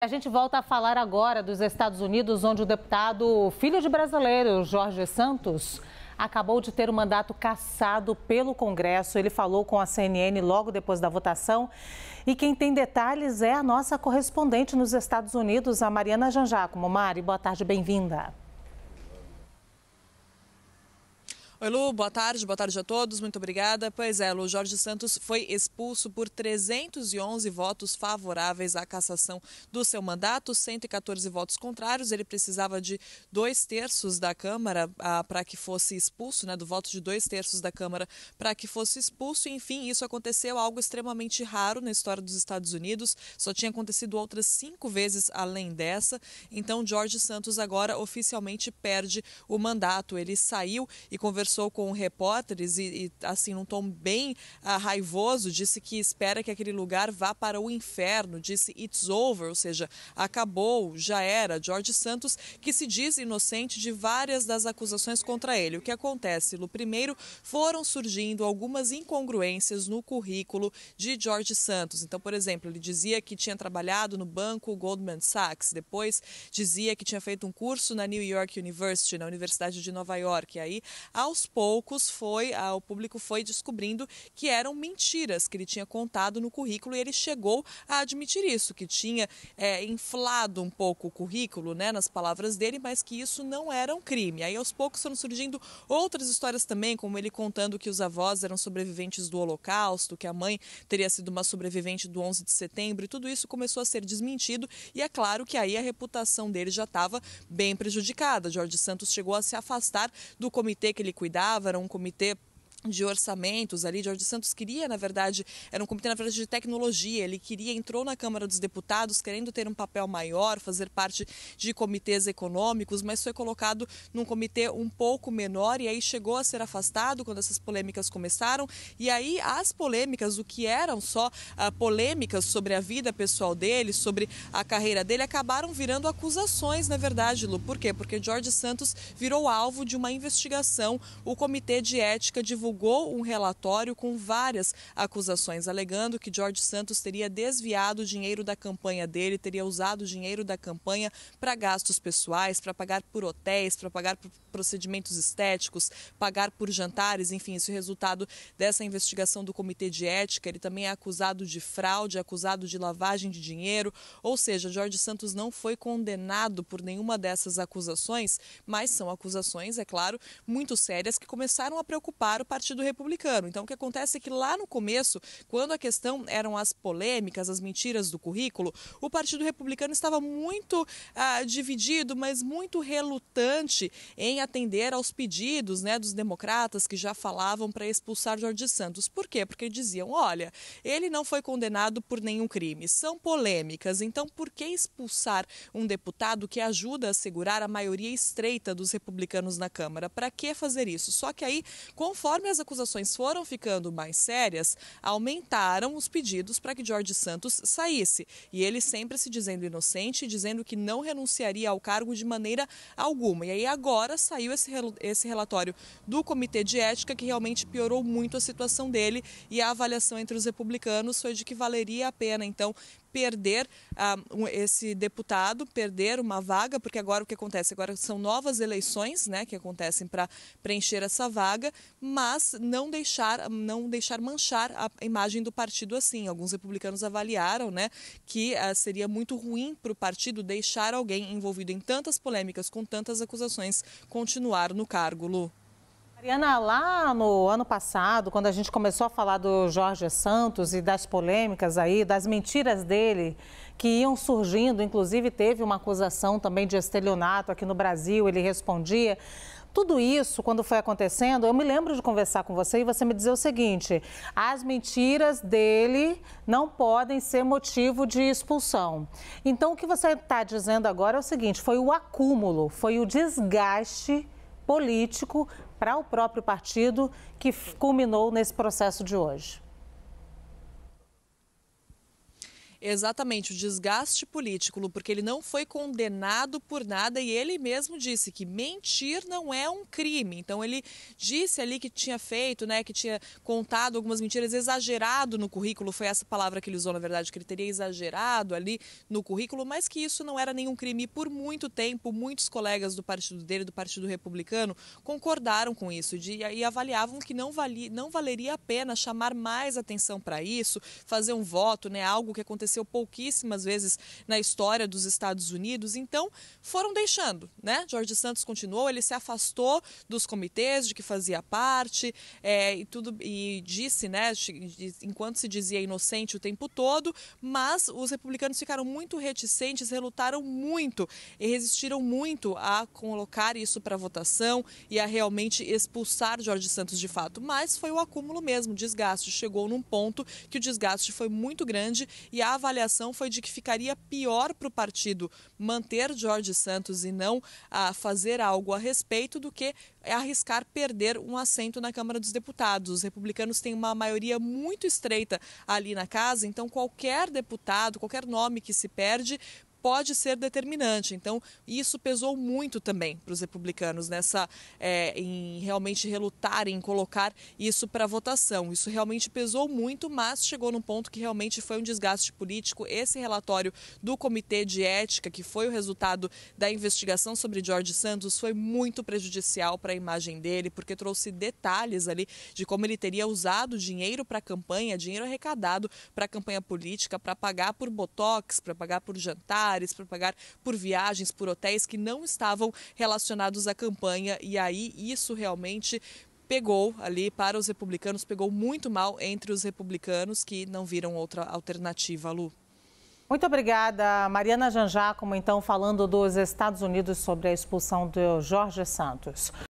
A gente volta a falar agora dos Estados Unidos, onde o deputado filho de brasileiro, Jorge Santos, acabou de ter o mandato cassado pelo Congresso. Ele falou com a CNN logo depois da votação. E quem tem detalhes é a nossa correspondente nos Estados Unidos, a Mariana Janjaco. Mari, boa tarde, bem-vinda. Oi, Lu, boa tarde a todos, muito obrigada. Pois é, Lu, Jorge Santos foi expulso por 311 votos favoráveis à cassação do seu mandato, 114 votos contrários. Ele precisava de 2/3 da Câmara para que fosse expulso, do voto de 2/3 da Câmara para que fosse expulso. E, enfim, isso aconteceu, algo extremamente raro na história dos Estados Unidos. Só tinha acontecido outras 5 vezes além dessa. Então, Jorge Santos agora oficialmente perde o mandato. Ele saiu e conversou com repórteres e assim, num tom bem raivoso, disse que espera que aquele lugar vá para o inferno, disse it's over, ou seja, acabou, já era. Jorge Santos, que se diz inocente de várias das acusações contra ele. O que acontece, Lu? Primeiro, foram surgindo algumas incongruências no currículo de Jorge Santos. Então, por exemplo, ele dizia que tinha trabalhado no banco Goldman Sachs, depois dizia que tinha feito um curso na New York University, na Universidade de Nova York. E aí, aos poucos, o público foi descobrindo que eram mentiras que ele tinha contado no currículo, e ele chegou a admitir isso, que tinha inflado um pouco o currículo, nas palavras dele, mas que isso não era um crime. Aí, aos poucos, foram surgindo outras histórias também, como ele contando que os avós eram sobreviventes do Holocausto, que a mãe teria sido uma sobrevivente do 11 de setembro, e tudo isso começou a ser desmentido, e é claro que aí a reputação dele já estava bem prejudicada. Jorge Santos chegou a se afastar do comitê que ele cuidava, era um comitê de orçamentos ali. Jorge Santos queria, na verdade, era um comitê, na verdade, de tecnologia. Ele entrou na Câmara dos Deputados querendo ter um papel maior, fazer parte de comitês econômicos, mas foi colocado num comitê um pouco menor e aí chegou a ser afastado quando essas polêmicas começaram. E aí as polêmicas, o que eram só polêmicas sobre a vida pessoal dele, sobre a carreira dele, acabaram virando acusações, na verdade, Lu. Por quê? Porque Jorge Santos virou alvo de uma investigação. O Comitê de Ética divulgou um relatório com várias acusações, alegando que Jorge Santos teria desviado o dinheiro da campanha dele, teria usado o dinheiro da campanha para gastos pessoais, para pagar por hotéis, para pagar por procedimentos estéticos, pagar por jantares, enfim, isso é resultado dessa investigação do Comitê de Ética. Ele também é acusado de fraude, acusado de lavagem de dinheiro, ou seja, Jorge Santos não foi condenado por nenhuma dessas acusações, mas são acusações, é claro, muito sérias que começaram a preocupar o Partido Republicano. Então, o que acontece é que lá no começo, quando a questão eram as polêmicas, as mentiras do currículo, o Partido Republicano estava muito dividido, mas muito relutante em atender aos pedidos dos democratas que já falavam para expulsar Jorge Santos. Por quê? Porque diziam, olha, ele não foi condenado por nenhum crime, são polêmicas, então por que expulsar um deputado que ajuda a segurar a maioria estreita dos republicanos na Câmara? Para que fazer isso? Só que aí, conforme as acusações foram ficando mais sérias, aumentaram os pedidos para que Jorge Santos saísse. E ele sempre se dizendo inocente, dizendo que não renunciaria ao cargo de maneira alguma. E aí agora saiu esse relatório do Comitê de Ética que realmente piorou muito a situação dele, e a avaliação entre os republicanos foi de que valeria a pena, então, perder esse deputado, perder uma vaga, porque agora o que acontece? Agora são novas eleições que acontecem para preencher essa vaga, mas não deixar manchar a imagem do partido assim. Alguns republicanos avaliaram que seria muito ruim para o partido deixar alguém envolvido em tantas polêmicas, com tantas acusações, continuar no cargo, Lu. Mariana, lá no ano passado, quando a gente começou a falar do Jorge Santos e das polêmicas aí, das mentiras dele que iam surgindo, inclusive teve uma acusação também de estelionato aqui no Brasil, ele respondia. Tudo isso, quando foi acontecendo, eu me lembro de conversar com você e você me dizer o seguinte: as mentiras dele não podem ser motivo de expulsão. Então, o que você está dizendo agora é o seguinte: foi o acúmulo, foi o desgaste político para o próprio partido que culminou nesse processo de hoje. Exatamente, o desgaste político, Lu, porque ele não foi condenado por nada e ele mesmo disse que mentir não é um crime. Então ele disse ali que tinha feito, né, que tinha contado algumas mentiras, exagerado no currículo, foi essa palavra que ele usou, na verdade, que ele teria exagerado ali no currículo, mas que isso não era nenhum crime. E por muito tempo, muitos colegas do partido dele, do Partido Republicano, concordaram com isso e avaliavam que não valeria a pena chamar mais atenção para isso, fazer um voto, né, algo que aconteceu pouquíssimas vezes na história dos Estados Unidos. Então foram deixando, né? Jorge Santos continuou, ele se afastou dos comitês de que fazia parte e disse, né, enquanto se dizia inocente o tempo todo, mas os republicanos ficaram muito reticentes, relutaram muito e resistiram muito a colocar isso para votação e a realmente expulsar Jorge Santos de fato. Mas foi o acúmulo mesmo, o desgaste chegou num ponto que o desgaste foi muito grande e a avaliação foi de que ficaria pior para o partido manter Jorge Santos e não fazer algo a respeito do que arriscar perder um assento na Câmara dos Deputados. Os republicanos têm uma maioria muito estreita ali na casa, então qualquer deputado, qualquer nome que se perde pode ser determinante. Então, isso pesou muito também para os republicanos em realmente relutarem, em colocar isso para votação. Isso realmente pesou muito, mas chegou num ponto que realmente foi um desgaste político. Esse relatório do Comitê de Ética, que foi o resultado da investigação sobre Jorge Santos, foi muito prejudicial para a imagem dele, porque trouxe detalhes ali de como ele teria usado dinheiro para a campanha, dinheiro arrecadado para a campanha política, para pagar por botox, para pagar por jantar, para pagar por viagens, por hotéis que não estavam relacionados à campanha. E aí isso realmente pegou ali para os republicanos, pegou muito mal entre os republicanos que não viram outra alternativa, Lu. Muito obrigada, Mariana Janjá, como então falando dos Estados Unidos sobre a expulsão de Jorge Santos.